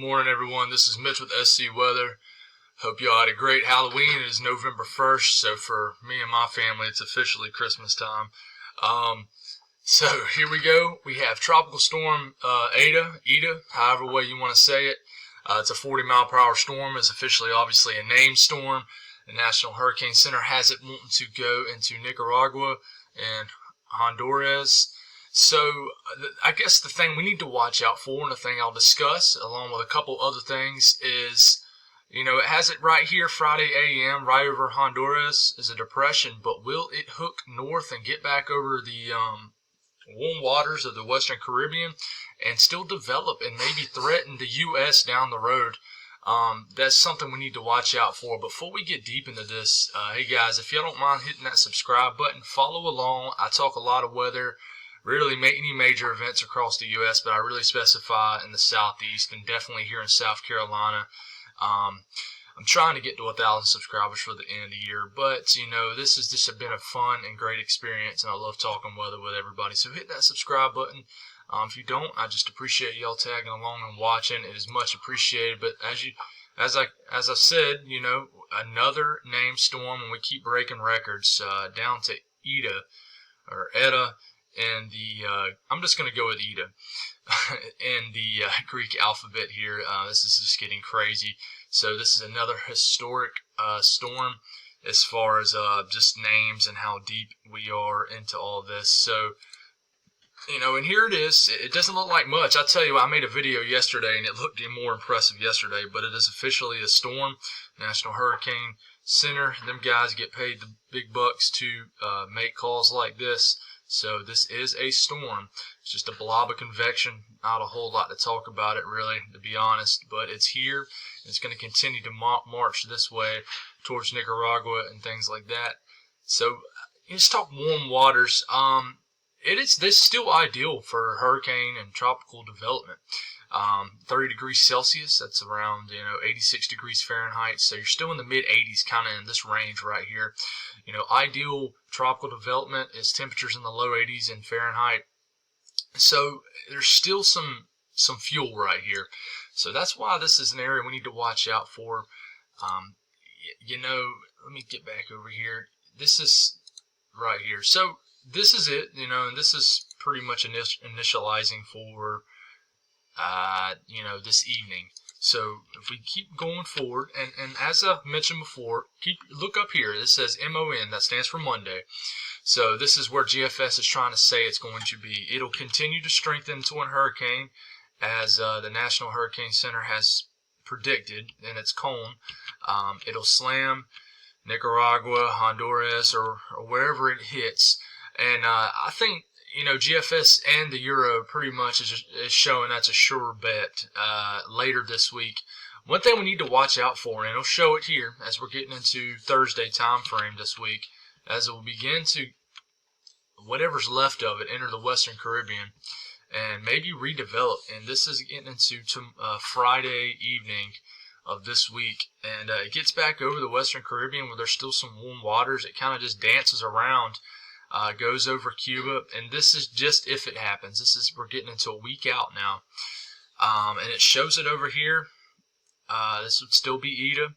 morning, everyone. This is Mitch with SC Weather. Hope y'all had a great Halloween. It is November 1st, so for me and my family, it's officially Christmas time. So here we go. We have Tropical Storm Ida, however way you want to say it. It's a 40-mile-per-hour storm. It's officially, obviously, a named storm. The National Hurricane Center has it wanting to go into Nicaragua and Honduras. So I guess the thing we need to watch out for, and the thing I'll discuss along with a couple other things, is, it has it right here, Friday a.m., right over Honduras is a depression, but will it hook north and get back over the warm waters of the Western Caribbean and still develop and maybe threaten the U.S. down the road? That's something we need to watch out for. Before we get deep into this, hey guys, if you don't mind hitting that subscribe button, follow along. I talk a lot of weather, really any major events across the U.S., but I really specify in the Southeast and definitely here in South Carolina. I'm trying to get to 1,000 subscribers for the end of the year, but, this has just been a fun and great experience, and I love talking weather with everybody. So hit that subscribe button. If you don't, I just appreciate y'all tagging along and watching. It is much appreciated. But as I said, another named storm, and we keep breaking records down to Eta, and I'm just going to go with Ida in the Greek alphabet here. This is just getting crazy. So this is another historic storm as far as just names and how deep we are into all this. So, and here it is. It doesn't look like much. I tell you what, I made a video yesterday, and it looked more impressive yesterday, but it is officially a storm. National Hurricane Center, them guys get paid the big bucks to make calls like this. So this is a storm. It's just a blob of convection. Not a whole lot to talk about it, really, to be honest. But it's here. It's going to continue to march this way towards Nicaragua and things like that. So let's talk warm waters. This is still ideal for hurricane and tropical development. 30 degrees Celsius, that's around 86 degrees Fahrenheit. So you're still in the mid 80s, kind of in this range right here. Ideal tropical development is temperatures in the low 80s in Fahrenheit. So there's still some fuel right here. So that's why this is an area we need to watch out for. Let me get back over here. This is right here. So this is it, and this is pretty much initializing for, this evening. So if we keep going forward, and as I've mentioned before, look up here. This says MON. That stands for Monday. So this is where GFS is trying to say it's going to be. It'll continue to strengthen into a hurricane, as the National Hurricane Center has predicted in its cone. It'll slam Nicaragua, Honduras, or wherever it hits. And I think, GFS and the Euro pretty much is showing that's a sure bet later this week. One thing we need to watch out for, and it'll show it here as we're getting into Thursday time frame this week, as it will begin to, whatever's left of it, enter the Western Caribbean and maybe redevelop. And this is getting into Friday evening of this week, and it gets back over the Western Caribbean where there's still some warm waters. It kind of just dances around, goes over Cuba, and this is just if it happens. We're getting into a week out now, and it shows it over here. This would still be Ida,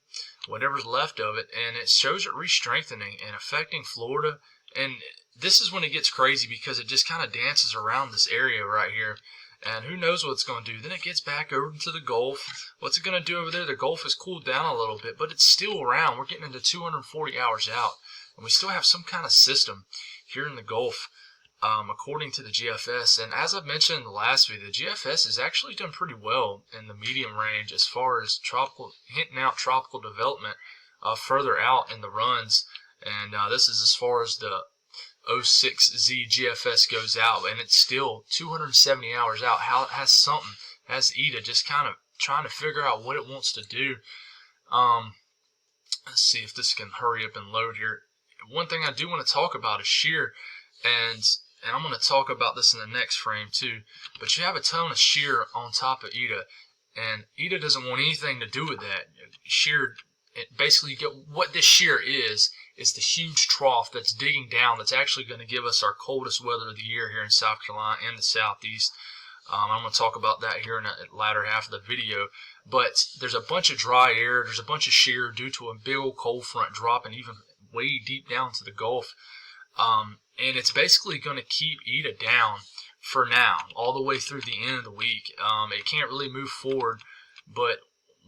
whatever's left of it, and it shows it re-strengthening and affecting Florida. And this is when it gets crazy, because it just kind of dances around this area right here. And who knows what it's going to do. Then it gets back over into the Gulf. What's it going to do over there? The Gulf has cooled down a little bit, but it's still around. We're getting into 240 hours out, and we still have some kind of system here in the Gulf, according to the GFS. And as I've mentioned in the last video, the GFS has actually done pretty well in the medium range as far as hinting out tropical development further out in the runs. And this is as far as the 06Z GFS goes out, and it's still 270 hours out. Has Ida just kind of trying to figure out what it wants to do. Let's see if this can hurry up and load here. One thing I do want to talk about is shear, and I'm going to talk about this in the next frame too. But you have a ton of shear on top of Ida, and Ida doesn't want anything to do with that. Shear, basically, what this shear is the huge trough that's digging down, that's actually going to give us our coldest weather of the year here in South Carolina and the Southeast. I'm going to talk about that here in the latter half of the video. But there's a bunch of dry air. There's a bunch of shear due to a big old cold front dropping even way deep down to the Gulf. And it's basically going to keep Ida down for now, all the way through the end of the week. It can't really move forward, but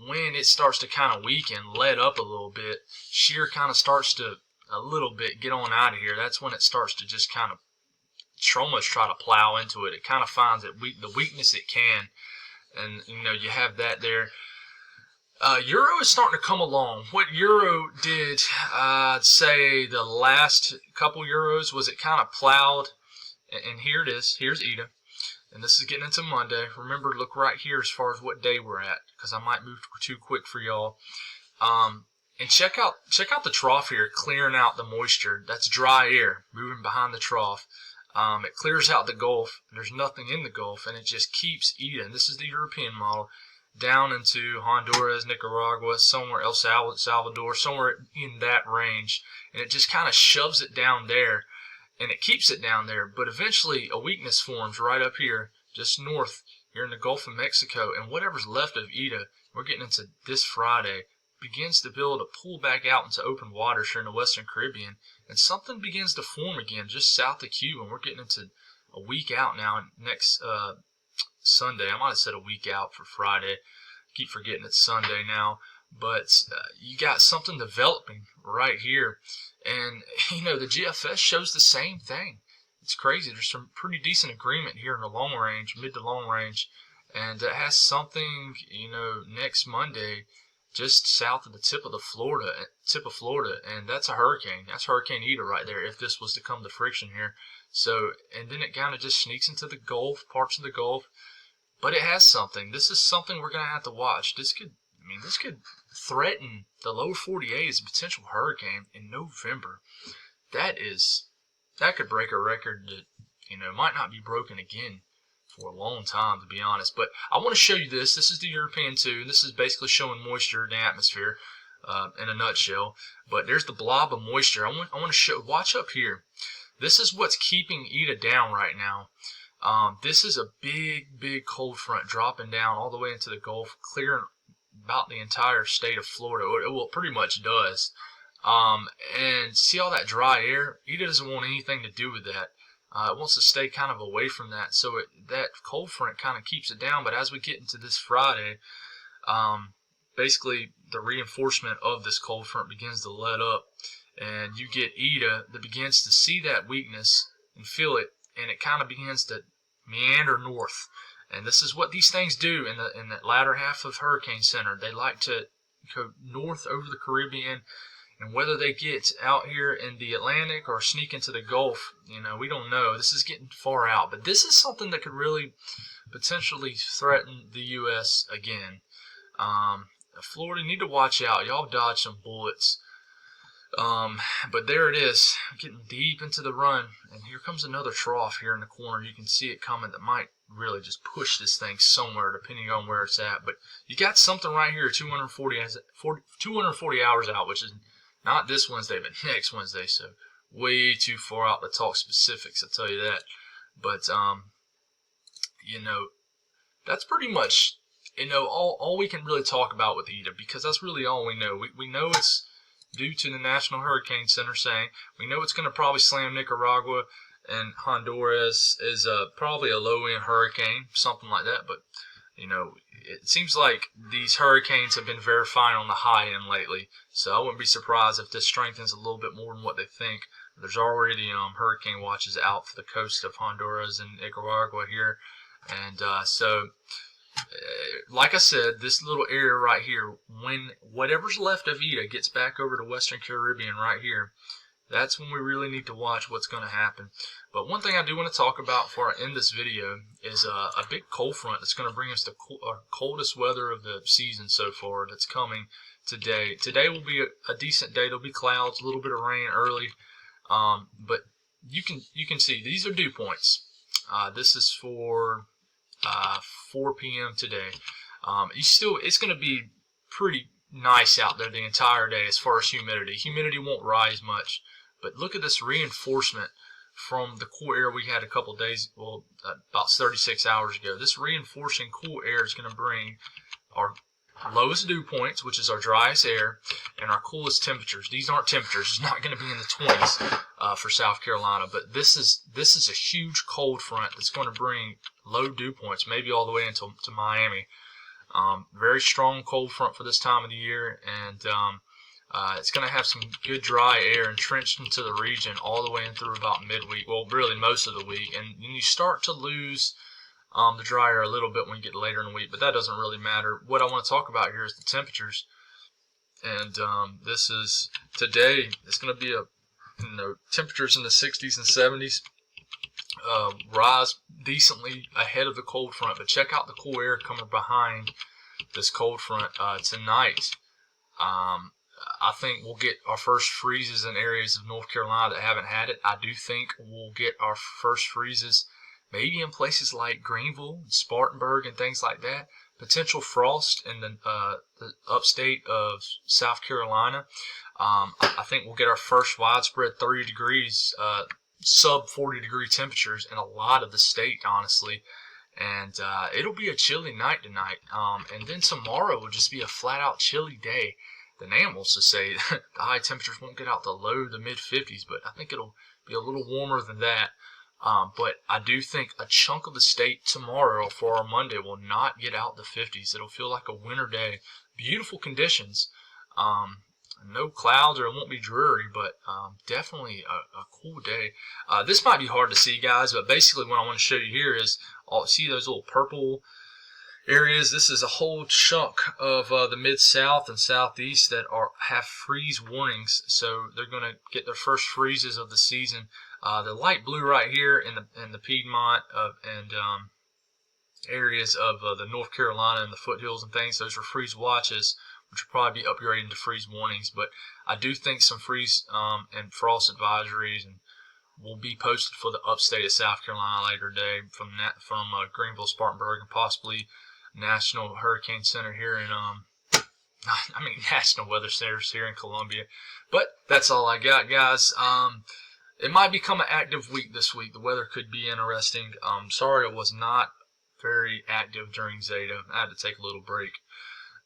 when it starts to kind of weaken, let up a little bit, shear kind of starts to a little bit get on out of here. That's when it starts to just kind of almost try to plow into it. It kind of finds the weakness it can, and you have that there. Euro is starting to come along. What Euro did, I'd say the last couple Euros was it kind of plowed, and here it is. Here's Ida, and this is getting into Monday. Remember, look right here as far as what day we're at, because I might move too quick for y'all. And check out the trough here, clearing out the moisture. That's dry air moving behind the trough. It clears out the Gulf. There's nothing in the Gulf, and it just keeps Ida. And this is the European model, down into Honduras, Nicaragua, somewhere El Salvador, somewhere in that range. And it just kind of shoves it down there, and it keeps it down there. But eventually a weakness forms right up here, just north, here in the Gulf of Mexico. And whatever's left of Ida, we're getting into this Friday, begins to build a pull back out into open waters here in the Western Caribbean. And something begins to form again just south of Cuba. And we're getting into a week out now, next Sunday. I might have said a week out for Friday. I keep forgetting it's Sunday now. But you got something developing right here. And, the GFS shows the same thing. It's crazy. There's some pretty decent agreement here in the long range, mid to long range. And it has something, next Monday just south of the tip of Florida, and that's a hurricane. That's Hurricane Ida right there, if this was to come to friction here. So, and then it kind of just sneaks into the Gulf, parts of the Gulf. But it has something. This is something we're going to have to watch. This could threaten the lower 48 as a potential hurricane in November. That could break a record that, might not be broken again for a long time, to be honest. But I want to show you this. This is the European 2, and this is basically showing moisture in the atmosphere in a nutshell. But there's the blob of moisture. I want to show. Watch up here. This is what's keeping Ida down right now. This is a big cold front dropping down all the way into the Gulf, clearing about the entire state of Florida. It pretty much does. And see all that dry air? Ida doesn't want anything to do with that. It wants to stay kind of away from that. So that cold front kind of keeps it down. But as we get into this Friday, basically the reinforcement of this cold front begins to let up. And you get Ida that begins to see that weakness and feel it. And it kind of begins to meander north. And this is what these things do in the latter half of hurricane center. They like to go north over the Caribbean. And whether they get out here in the Atlantic or sneak into the Gulf, we don't know. This is getting far out. But this is something that could really potentially threaten the U.S. again. Florida, need to watch out. Y'all dodged some bullets. But there it is, getting deep into the run. And here comes another trough here in the corner. You can see it coming that might really just push this thing somewhere depending on where it's at. But you got something right here 240 hours out, which is not this Wednesday, but next Wednesday. So way too far out to talk specifics, I'll tell you that. But, that's pretty much, all we can really talk about with Ida, because that's really all we know. We know it's due to the National Hurricane Center saying, we know it's going to probably slam Nicaragua, and Honduras is probably a low-end hurricane, something like that. But, it seems like these hurricanes have been verifying on the high end lately. So I wouldn't be surprised if this strengthens a little bit more than what they think. There's already hurricane watches out for the coast of Honduras and Nicaragua here. And like I said, this little area right here, when whatever's left of Ida gets back over to Western Caribbean right here, that's when we really need to watch what's going to happen. But one thing I do want to talk about before I end this video is a big cold front that's going to bring us the coldest weather of the season so far that's coming today. Today will be a decent day. There'll be clouds, a little bit of rain early. But you can see these are dew points. This is for 4 p.m. today. It's going to be pretty nice out there the entire day as far as humidity. Humidity won't rise much. But look at this reinforcement from the cool air we had a couple days, about 36 hours ago. This reinforcing cool air is going to bring our lowest dew points, which is our driest air, and our coolest temperatures. These aren't temperatures; it's not going to be in the 20s for South Carolina, but this is a huge cold front that's going to bring low dew points, maybe all the way into Miami. Very strong cold front for this time of the year, and it's going to have some good dry air entrenched into the region all the way in through about midweek. Well, really most of the week, and you start to lose the dry air a little bit when you get later in the week, but that doesn't really matter. What I want to talk about here is the temperatures, and this is today. It's going to be temperatures in the 60s and 70s. Rise decently ahead of the cold front, but check out the cool air coming behind this cold front tonight. I think we'll get our first freezes in areas of North Carolina that haven't had it. I do think we'll get our first freezes maybe in places like Greenville, Spartanburg, and things like that. Potential frost in the upstate of South Carolina. I think we'll get our first widespread 30 degrees, sub 40 degree temperatures in a lot of the state, honestly. And it'll be a chilly night tonight. And then tomorrow will just be a flat out chilly day. The NAM wants to say the high temperatures won't get out the low to mid 50s, but I think it'll be a little warmer than that. But I do think a chunk of the state tomorrow for our Monday will not get out the 50s. It'll feel like a winter day. Beautiful conditions. No clouds, or it won't be dreary, but definitely a cool day. This might be hard to see, guys, but basically what I want to show you here is, see those little purple areas? This is a whole chunk of the mid-south and southeast that have freeze warnings, so they're going to get their first freezes of the season. The light blue right here in the Piedmont and areas of the North Carolina and the foothills and things, those are freeze watches, which will probably be upgraded to freeze warnings. But I do think some freeze and frost advisories will be posted for the upstate of South Carolina later today from Greenville, Spartanburg, and possibly National Hurricane Center here in National Weather Centers here in Columbia. But that's all I got, guys. It might become an active week this week. The weather could be interesting. Sorry I was not very active during Zeta. I had to take a little break.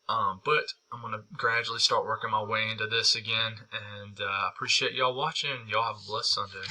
But I'm going to gradually start working my way into this again. And I appreciate y'all watching. Y'all have a blessed Sunday.